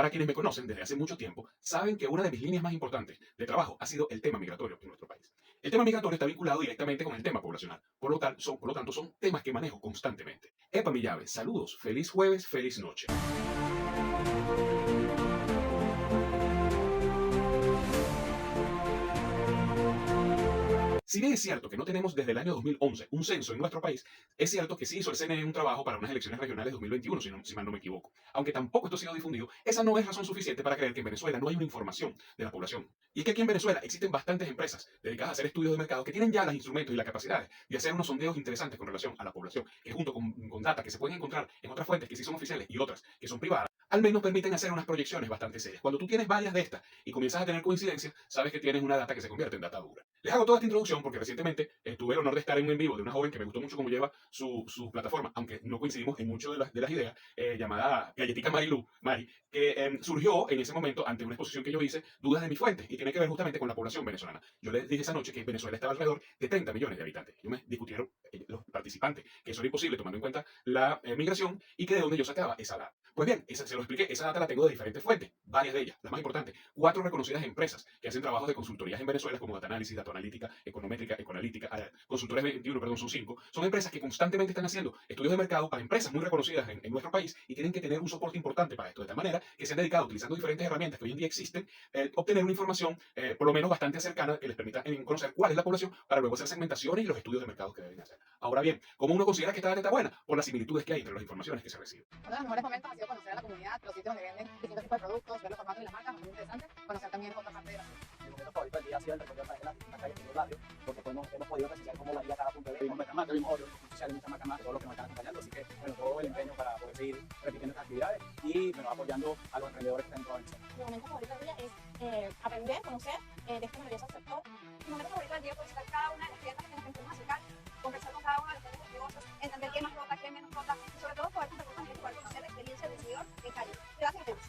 Para quienes me conocen desde hace mucho tiempo, saben que una de mis líneas más importantes de trabajo ha sido el tema migratorio en nuestro país. El tema migratorio está vinculado directamente con el tema poblacional, por lo tanto son temas que manejo constantemente. Epa mi llave, saludos, feliz jueves, feliz noche. Si bien es cierto que no tenemos desde el año 2011 un censo en nuestro país, es cierto que sí hizo el CNE un trabajo para unas elecciones regionales 2021, si mal no me equivoco. Aunque tampoco esto ha sido difundido, esa no es razón suficiente para creer que en Venezuela no hay una información de la población. Y es que aquí en Venezuela existen bastantes empresas dedicadas a hacer estudios de mercado que tienen ya los instrumentos y las capacidades de hacer unos sondeos interesantes con relación a la población, que junto con data que se pueden encontrar en otras fuentes que sí son oficiales y otras que son privadas, al menos permiten hacer unas proyecciones bastante serias. Cuando tú tienes varias de estas y comienzas a tener coincidencias, sabes que tienes una data que se convierte en data dura. Les hago toda esta introducción porque recientemente tuve el honor de estar en un en vivo de una joven que me gustó mucho cómo lleva su plataforma, aunque no coincidimos en muchas de las ideas, llamada Galletica Mari, que surgió en ese momento ante una exposición que yo hice, dudas de mis fuentes, y tiene que ver justamente con la población venezolana. Yo les dije esa noche que Venezuela estaba alrededor de 30 millones de habitantes. Ellos me discutieron, los participantes, que eso era imposible tomando en cuenta la migración y que de dónde yo sacaba esa data. Pues bien, se lo expliqué, esa data la tengo de diferentes fuentes, varias de ellas, las más importantes, 4 reconocidas empresas que hacen trabajos de consultorías en Venezuela como Data Analysis, Data Analítica, Econométrica, Ecoanalítica, Consultores 21, perdón, son 5. Son empresas que constantemente están haciendo estudios de mercado para empresas muy reconocidas en nuestro país y tienen que tener un soporte importante para esto, de tal manera que se han dedicado, utilizando diferentes herramientas que hoy en día existen, obtener una información por lo menos bastante cercana que les permita conocer cuál es la población para luego hacer segmentaciones y los estudios de mercado que deben hacer. Ahora bien, ¿cómo uno considera que esta data está buena? Por las similitudes que hay entre las informaciones que se reciben. Uno de los mejores momentos ha sido conocer a la comunidad, los sitios donde venden distintos tipos de productos, ver los formatos y las marcas, muy interesante. Conocer también otra parte de la ciudad. Mi momento favorito del día ha sido el recorrido a través de las calles de los barrios, porque hemos podido presenciar cómo varía cada punto de vista. Vimos Metramac, vimos Oreo, vimos sociales, muchas marcas más, todos los que nos están acompañando. Así que, bueno, todo el empeño para poder seguir repitiendo estas actividades y, bueno, apoyando a los emprendedores que están en toda Venezuela. Mi momento favorito del día es aprender, conocer de este maravilloso sector. Mi momento favorito del día es visitar cada una de las tiendas que nos empezamos a acercar, conversar con cada uno de los dueños de negocios, entender qué más rota, qué menos rota, y sobre todo poder compartir con gente, poder conocer la experiencia del consumidor en calle. Gracias, feliz.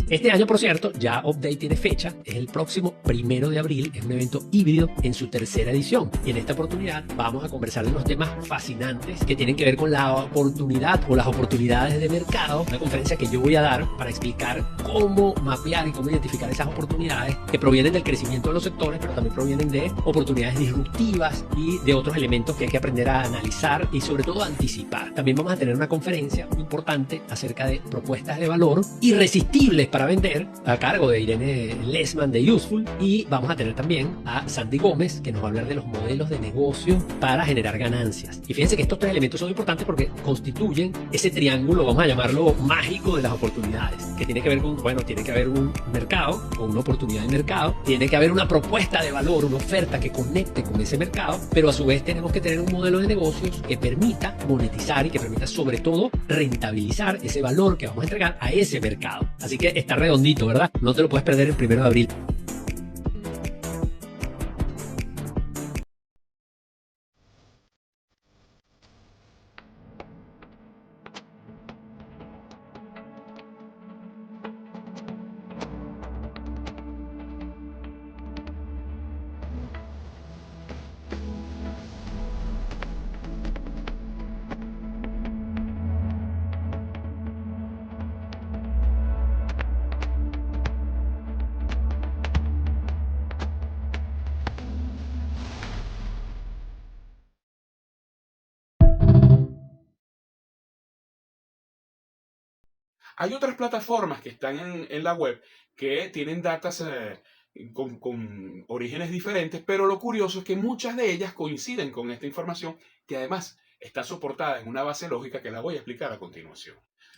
Este año, por cierto, ya Update tiene fecha, es el próximo 1 de abril, es un evento híbrido en su tercera edición. Y en esta oportunidad vamos a conversar de unos temas fascinantes que tienen que ver con la oportunidad o las oportunidades de mercado. Una conferencia que yo voy a dar para explicar cómo mapear y cómo identificar esas oportunidades que provienen del crecimiento de los sectores, pero también provienen de oportunidades disruptivas y de otros elementos que hay que aprender a analizar y sobre todo a anticipar. También vamos a tener una conferencia importante acerca de propuestas de valor irresistibles para vender, a cargo de Irene Lesman de Useful, y vamos a tener también a Sandy Gómez, que nos va a hablar de los modelos de negocio para generar ganancias. Y fíjense que estos 3 elementos son importantes porque constituyen ese triángulo, vamos a llamarlo mágico, de las oportunidades, que tiene que ver con, bueno, tiene que haber un mercado, con una oportunidad de mercado, tiene que haber una propuesta de valor, una oferta que conecte con ese mercado, pero a su vez tenemos que tener un modelo de negocios que permita monetizar y que permita sobre todo rentabilizar ese valor que vamos a entregar a ese mercado. Así que está redondito, ¿verdad? No te lo puedes perder el 1 de abril. Hay otras plataformas que están en la web que tienen datas con orígenes diferentes, pero lo curioso es que muchas de ellas coinciden con esta información que además está soportada en una base lógica que la voy a explicar a continuación.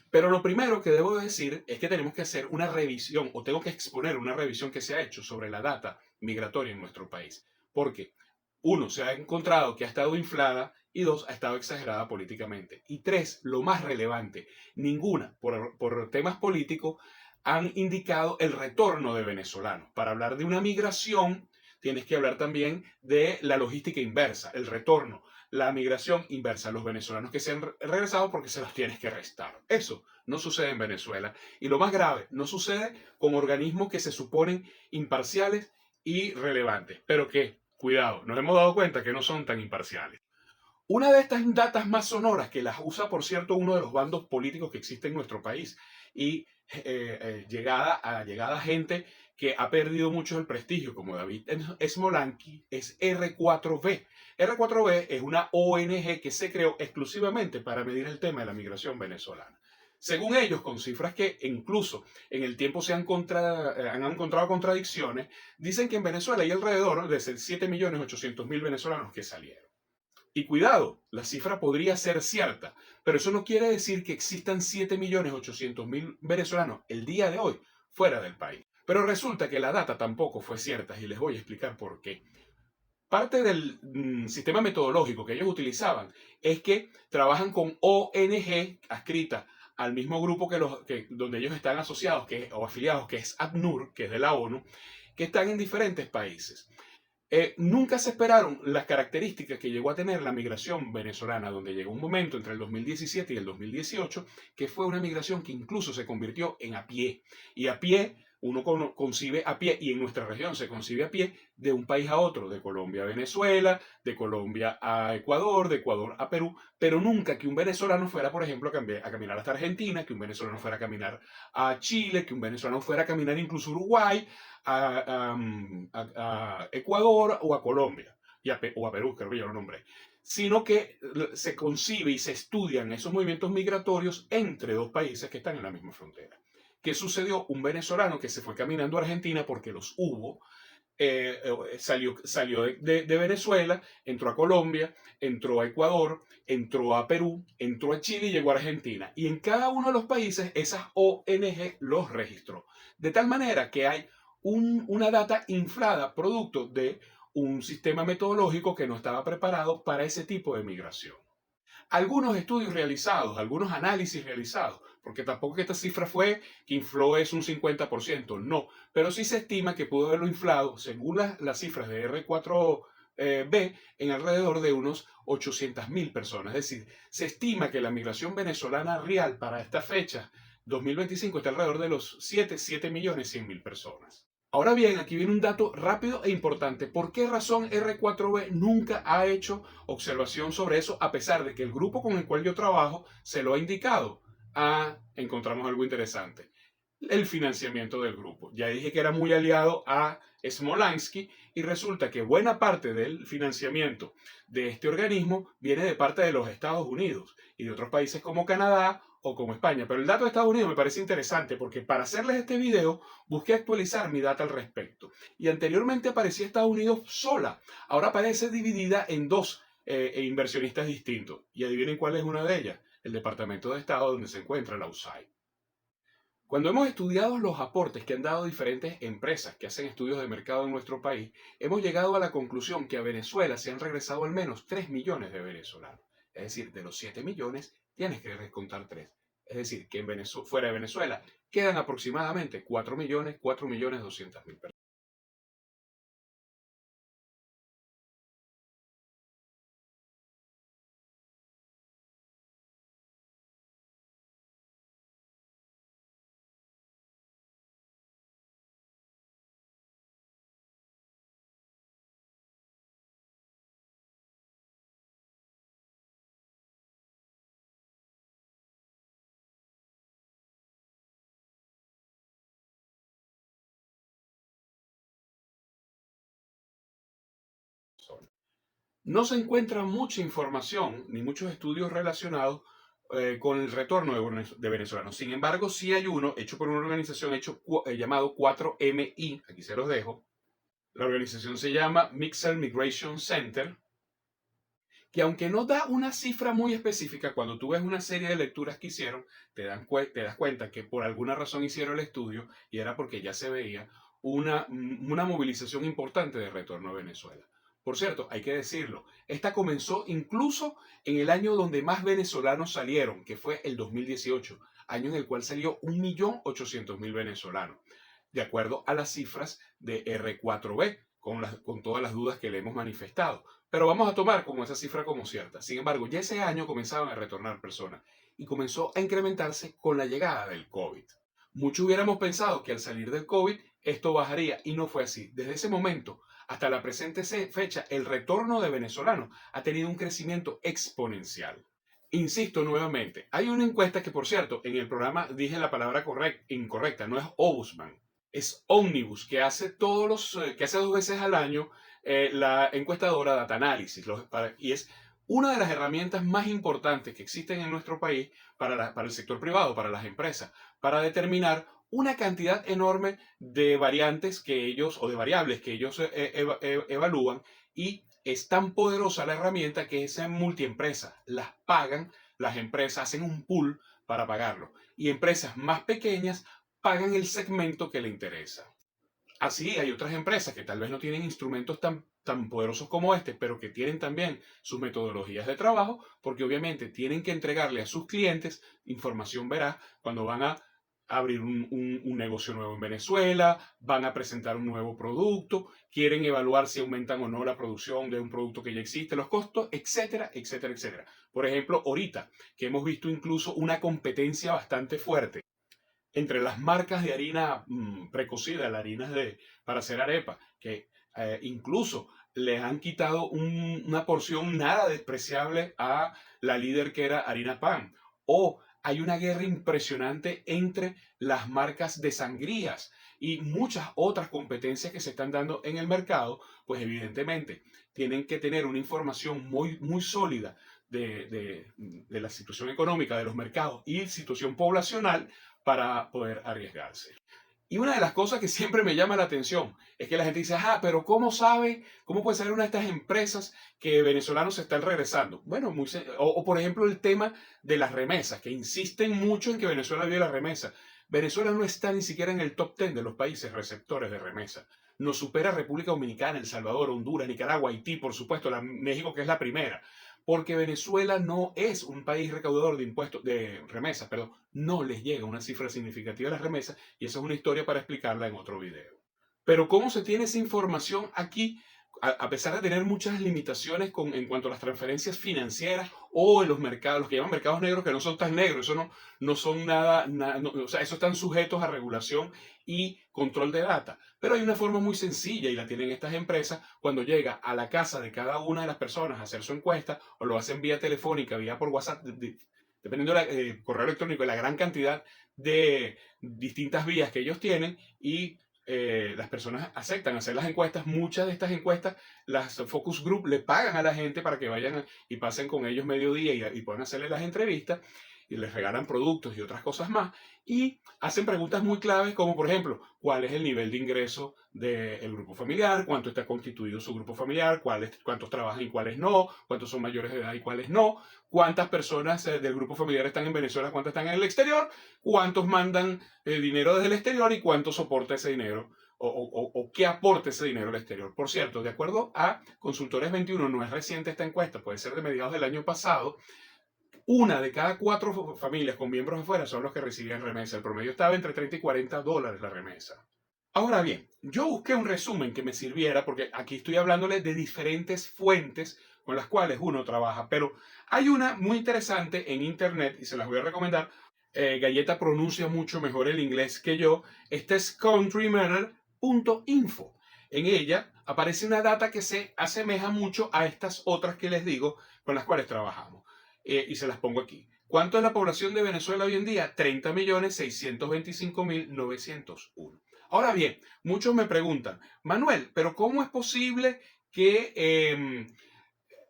Pero lo primero que debo decir es que tenemos que hacer una revisión, o tengo que exponer una revisión que se ha hecho sobre la data migratoria en nuestro país. Porque, 1, se ha encontrado que ha estado inflada, y 2, ha estado exagerada políticamente. Y 3, lo más relevante, ninguna, por temas políticos, han indicado el retorno de venezolanos. Para hablar de una migración, tienes que hablar también de la logística inversa, el retorno, la migración inversa, los venezolanos que se han regresado porque se los tienes que restar. Eso no sucede en Venezuela. Y lo más grave, no sucede con organismos que se suponen imparciales y relevantes, pero que, cuidado, nos hemos dado cuenta que no son tan imparciales. Una de estas datas más sonoras, que las usa, por cierto, uno de los bandos políticos que existe en nuestro país, y llegada gente que ha perdido mucho el prestigio, como David Smolansky, es R4B. R4B es una ONG que se creó exclusivamente para medir el tema de la migración venezolana. Según ellos, con cifras que incluso en el tiempo han encontrado contradicciones, dicen que en Venezuela hay alrededor de 7.800.000 venezolanos que salieron. Y cuidado, la cifra podría ser cierta, pero eso no quiere decir que existan 7.800.000 venezolanos el día de hoy fuera del país. Pero resulta que la data tampoco fue cierta y les voy a explicar por qué. Parte del sistema metodológico que ellos utilizaban es que trabajan con ONG adscritas al mismo grupo donde ellos están asociados o afiliados, que es ACNUR, que es de la ONU, que están en diferentes países. Nunca se esperaron las características que llegó a tener la migración venezolana, donde llegó un momento entre el 2017 y el 2018 que fue una migración que incluso se convirtió en a pie. Y a pie, uno concibe a pie, y en nuestra región se concibe a pie de un país a otro, de Colombia a Venezuela, de Colombia a Ecuador, de Ecuador a Perú, pero nunca que un venezolano fuera, por ejemplo, a caminar hasta Argentina, que un venezolano fuera a caminar a Chile, que un venezolano fuera a caminar incluso a Uruguay, a Ecuador o a Colombia, o a Perú, creo que ya lo nombré, sino que se concibe y se estudian esos movimientos migratorios entre dos países que están en la misma frontera. ¿Qué sucedió? Un venezolano que se fue caminando a Argentina porque los hubo, salió de Venezuela, entró a Colombia, entró a Ecuador, entró a Perú, entró a Chile y llegó a Argentina. Y en cada uno de los países esas ONG los registró. De tal manera que hay una data inflada producto de un sistema metodológico que no estaba preparado para ese tipo de migración. Algunos estudios realizados, algunos análisis realizados, porque tampoco que esta cifra fue que infló es un 50%, no, pero sí se estima que pudo haberlo inflado, según las cifras de R4B, en alrededor de unos 800.000 personas. Es decir, se estima que la migración venezolana real para esta fecha, 2025, está alrededor de los 7.100.000 personas. Ahora bien, aquí viene un dato rápido e importante. ¿Por qué razón R4B nunca ha hecho observación sobre eso, a pesar de que el grupo con el cual yo trabajo se lo ha indicado? Encontramos algo interesante. El financiamiento del grupo. Ya dije que era muy aliado a Smolansky y resulta que buena parte del financiamiento de este organismo viene de parte de los Estados Unidos y de otros países como Canadá o como España. Pero el dato de Estados Unidos me parece interesante porque para hacerles este video busqué actualizar mi data al respecto. Y anteriormente aparecía Estados Unidos sola. Ahora aparece dividida en dos inversionistas distintos. Y adivinen cuál es una de ellas. El Departamento de Estado, donde se encuentra la USAID. Cuando hemos estudiado los aportes que han dado diferentes empresas que hacen estudios de mercado en nuestro país, hemos llegado a la conclusión que a Venezuela se han regresado al menos 3 millones de venezolanos. Es decir, de los 7 millones tienes que descontar 3. Es decir, que fuera de Venezuela quedan aproximadamente 4.200.000 personas. No se encuentra mucha información ni muchos estudios relacionados con el retorno de venezolanos. Sin embargo, sí hay uno hecho por una organización llamado 4MI, aquí se los dejo. La organización se llama Mixed Migration Center, que aunque no da una cifra muy específica, cuando tú ves una serie de lecturas que hicieron, te das cuenta que por alguna razón hicieron el estudio y era porque ya se veía una movilización importante de retorno a Venezuela. Por cierto, hay que decirlo, esta comenzó incluso en el año donde más venezolanos salieron, que fue el 2018, año en el cual salió 1.800.000 venezolanos, de acuerdo a las cifras de R4B, con todas las dudas que le hemos manifestado. Pero vamos a tomar como esa cifra como cierta. Sin embargo, ya ese año comenzaban a retornar personas y comenzó a incrementarse con la llegada del COVID. Muchos hubiéramos pensado que al salir del COVID esto bajaría y no fue así. Desde ese momento hasta la presente fecha, el retorno de venezolanos ha tenido un crecimiento exponencial. Insisto nuevamente, hay una encuesta que, por cierto, en el programa dije la palabra incorrecta, no es Obusman, es Omnibus, que hace que hace 2 veces al año la encuestadora Data Analysis, y es una de las herramientas más importantes que existen en nuestro país para el sector privado, para las empresas, para determinar una cantidad enorme de variantes o de variables que ellos evalúan, y es tan poderosa la herramienta que es en multiempresa. Las pagan las empresas, hacen un pool para pagarlo. Y empresas más pequeñas pagan el segmento que le interesa. Así hay otras empresas que tal vez no tienen instrumentos tan poderosos como este, pero que tienen también sus metodologías de trabajo, porque obviamente tienen que entregarle a sus clientes información veraz cuando van a abrir un negocio nuevo en Venezuela, van a presentar un nuevo producto, quieren evaluar si aumentan o no la producción de un producto que ya existe, los costos, etcétera, etcétera, etcétera. Por ejemplo, ahorita que hemos visto incluso una competencia bastante fuerte entre las marcas de harina precocida, las harinas para hacer arepa, que incluso les han quitado una porción nada despreciable a la líder que era Harina Pan. O hay una guerra impresionante entre las marcas de sangrías y muchas otras competencias que se están dando en el mercado, pues evidentemente tienen que tener una información muy, muy sólida de la situación económica de los mercados y situación poblacional para poder arriesgarse. Y una de las cosas que siempre me llama la atención es que la gente dice, pero ¿cómo puede saber una de estas empresas que venezolanos se están regresando? Bueno, o por ejemplo el tema de las remesas, que insisten mucho en que Venezuela vive la remesa. Venezuela no está ni siquiera en el top 10 de los países receptores de remesas. Nos supera República Dominicana, El Salvador, Honduras, Nicaragua, Haití, por supuesto, México, que es la primera. Porque Venezuela no es un país recaudador de impuestos, de remesas, pero no les llega una cifra significativa de las remesas, y esa es una historia para explicarla en otro video. Pero ¿cómo se tiene esa información aquí? A pesar de tener muchas limitaciones en cuanto a las transferencias financieras o en los mercados, los que llaman mercados negros, que no son tan negros, eso no son nada, o sea, eso están sujetos a regulación y control de data. Pero hay una forma muy sencilla y la tienen estas empresas cuando llega a la casa de cada una de las personas a hacer su encuesta, o lo hacen vía telefónica, vía por WhatsApp, dependiendo del correo electrónico y la gran cantidad de distintas vías que ellos tienen, y las personas aceptan hacer las encuestas. Muchas de estas encuestas, las focus group le pagan a la gente para que vayan y pasen con ellos mediodía y puedan hacerle las entrevistas, y les regalan productos y otras cosas más, y hacen preguntas muy claves como, por ejemplo, ¿cuál es el nivel de ingreso del grupo familiar? ¿Cuánto está constituido su grupo familiar? ¿Cuántos trabajan y cuáles no? ¿Cuántos son mayores de edad y cuáles no? ¿Cuántas personas del grupo familiar están en Venezuela? ¿Cuántas están en el exterior? ¿Cuántos mandan dinero desde el exterior? ¿Y cuánto soporta ese dinero? O qué aporta ese dinero al exterior. Por cierto, de acuerdo a Consultores 21, no es reciente esta encuesta, puede ser de mediados del año pasado, 1 de cada 4 familias con miembros afuera son los que recibían remesa. El promedio estaba entre $30 y $40 la remesa. Ahora bien, yo busqué un resumen que me sirviera, porque aquí estoy hablándole de diferentes fuentes con las cuales uno trabaja, pero hay una muy interesante en internet y se las voy a recomendar. Galleta pronuncia mucho mejor el inglés que yo. Esta es countrymatter.info. En ella aparece una data que se asemeja mucho a estas otras que les digo con las cuales trabajamos. Y se las pongo aquí. ¿Cuánto es la población de Venezuela hoy en día? 30.625.901. Ahora bien, muchos me preguntan, Manuel, ¿pero cómo es posible que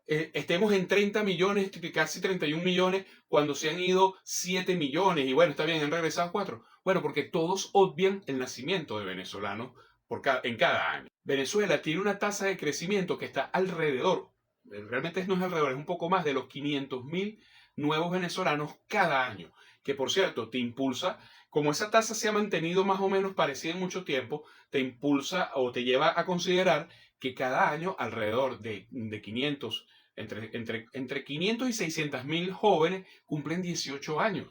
estemos en 30 millones, casi 31 millones, cuando se han ido 7 millones? Y bueno, está bien, han regresado 4. Bueno, porque todos obvian el nacimiento de venezolanos en cada año. Venezuela tiene una tasa de crecimiento que está alrededor, realmente no es alrededor, es un poco más de los 500.000 nuevos venezolanos cada año, que por cierto te impulsa, como esa tasa se ha mantenido más o menos parecida en mucho tiempo, te impulsa o te lleva a considerar que cada año alrededor de 500, entre 500 y 600.000 jóvenes cumplen 18 años.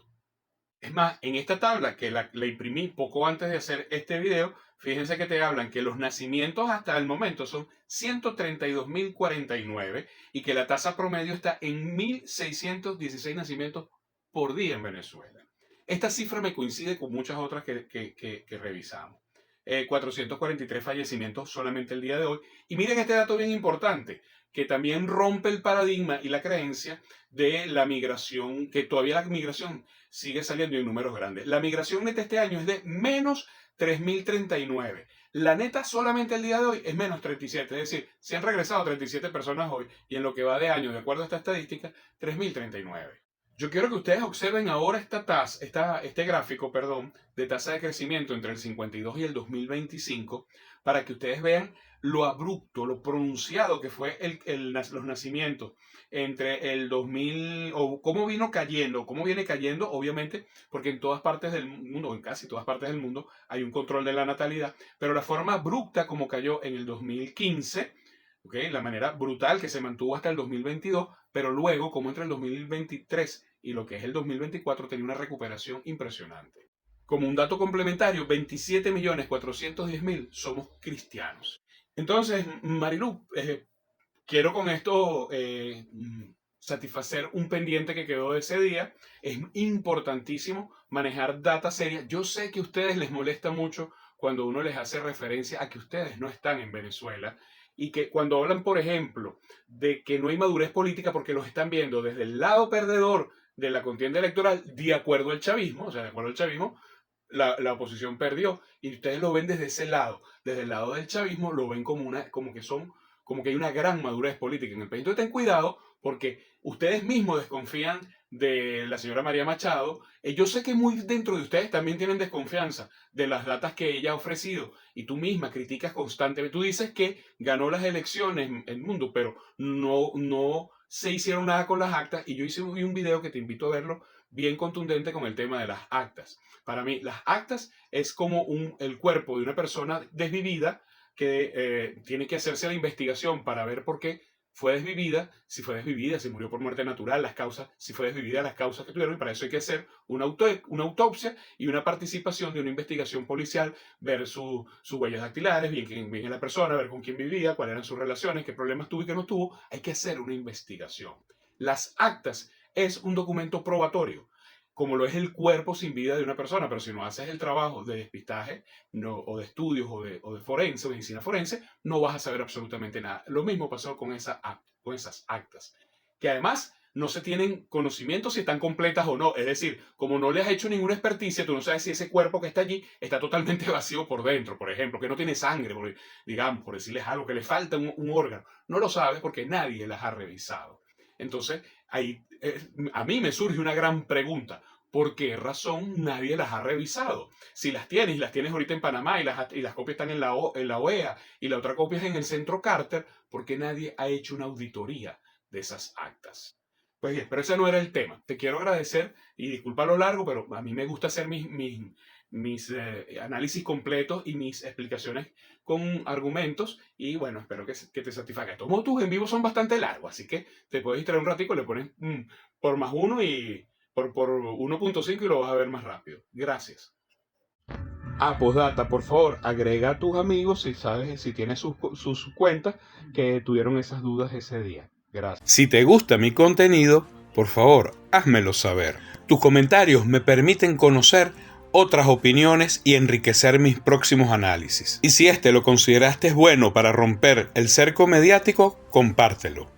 Es más, en esta tabla que la imprimí poco antes de hacer este video, fíjense que te hablan que los nacimientos hasta el momento son 132.049 y que la tasa promedio está en 1.616 nacimientos por día en Venezuela. Esta cifra me coincide con muchas otras que revisamos. 443 fallecimientos solamente el día de hoy. Y miren este dato bien importante, que también rompe el paradigma y la creencia de la migración, que todavía la migración sigue saliendo en números grandes. La migración neta este año es de menos 3.039. La neta solamente el día de hoy es menos 37. Es decir, se han regresado 37 personas hoy y en lo que va de año, de acuerdo a esta estadística, 3.039. Yo quiero que ustedes observen ahora este gráfico, de tasa de crecimiento entre el 52 y el 2025 para que ustedes vean lo abrupto, lo pronunciado que fue los nacimientos entre el 2000, o cómo viene cayendo, obviamente, porque en todas partes del mundo, en casi todas partes del mundo, hay un control de la natalidad, pero la forma abrupta como cayó en el 2015, ¿okay? La manera brutal que se mantuvo hasta el 2022, pero luego, como entre el 2023 y lo que es el 2024, tenía una recuperación impresionante. Como un dato complementario, 27.410.000 somos cristianos. Entonces, Marilu, quiero con esto satisfacer un pendiente que quedó de ese día. Es importantísimo manejar data seria. Yo sé que a ustedes les molesta mucho cuando uno les hace referencia a que ustedes no están en Venezuela y que cuando hablan, por ejemplo, de que no hay madurez política porque los están viendo desde el lado perdedor de la contienda electoral, de acuerdo al chavismo, la oposición perdió y ustedes lo ven desde ese lado, desde el lado del chavismo lo ven como que hay una gran madurez política en el país. Entonces ten cuidado porque ustedes mismos desconfían de la señora María Machado. Yo sé que muy dentro de ustedes también tienen desconfianza de las datas que ella ha ofrecido y tú misma criticas constantemente. Tú dices que ganó las elecciones en el mundo, pero no se hicieron nada con las actas y yo hice un video que te invito a verlo bien contundente con el tema de las actas. Para mí, las actas es como el cuerpo de una persona desvivida que tiene que hacerse la investigación para ver por qué fue desvivida, si murió por muerte natural, las causas, si fue desvivida, las causas que tuvieron, y para eso hay que hacer una autopsia y una participación de una investigación policial, ver sus huellas dactilares, bien es la persona, ver con quién vivía, cuáles eran sus relaciones, qué problemas tuvo y qué no tuvo. Hay que hacer una investigación. Las actas es un documento probatorio, como lo es el cuerpo sin vida de una persona, pero si no haces el trabajo de despistaje o de estudios o de forense, o medicina forense, no vas a saber absolutamente nada. Lo mismo pasó con esas actas, que además no se tienen conocimiento si están completas o no. Es decir, como no le has hecho ninguna experticia, tú no sabes si ese cuerpo que está allí está totalmente vacío por dentro, por ejemplo, que no tiene sangre, por decirles algo, que le falta un órgano. No lo sabes porque nadie las ha revisado. Entonces, ahí a mí me surge una gran pregunta. ¿Por qué razón nadie las ha revisado? Si las tienes ahorita en Panamá y las copias están en la OEA y la otra copia es en el Centro Carter, ¿por qué nadie ha hecho una auditoría de esas actas? Pues bien, pero ese no era el tema. Te quiero agradecer y disculpa lo largo, pero a mí me gusta hacer mis análisis completos y mis explicaciones con argumentos y bueno, espero que te satisfaga. Todos tus en vivo son bastante largos, así que te puedes distraer un ratico, le pones por +1 y por 1.5 y lo vas a ver más rápido. Gracias. Postdata, por favor, agrega a tus amigos si tienes sus cuentas que tuvieron esas dudas ese día. Gracias. Si te gusta mi contenido, por favor, házmelo saber. Tus comentarios me permiten conocer otras opiniones y enriquecer mis próximos análisis. Y si lo consideraste bueno para romper el cerco mediático, compártelo.